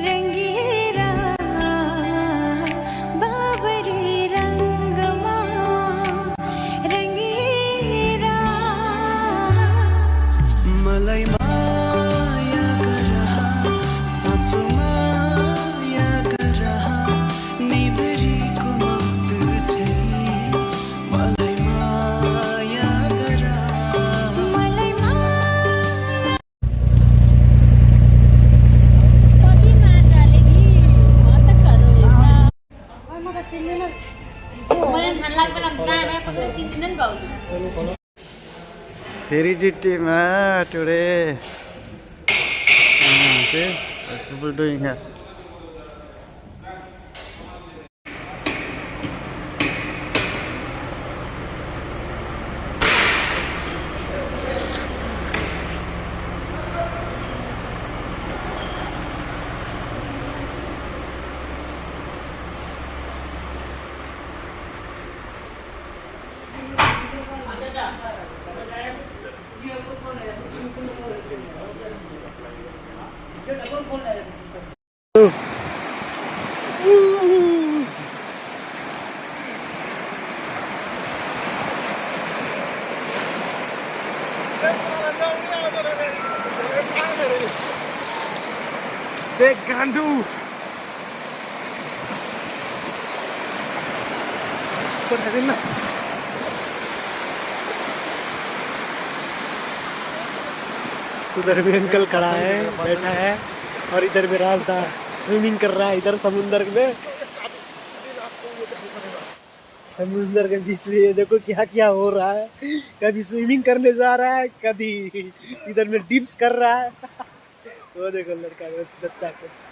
रंगीरा बाबरी रंगमा रंगीरा मलाई माया गरहा साँचो माया गरहा निदरीको मत चाहिँ मलाई माया गरहा मलाई Three team today. See, what's people doing here? Big gandu. उधर भी अंकल खड़ा है, बैठा है, और इधर भी रास्ता स्विमिंग कर रहा है। इधर समुंदर में, समुंदर के बीच में ये देखो क्या क्या हो रहा है। कभी स्विमिंग करने जा रहा है, कभी इधर में डिप्स कर रहा है। वो देखो लड़का बच्चा को।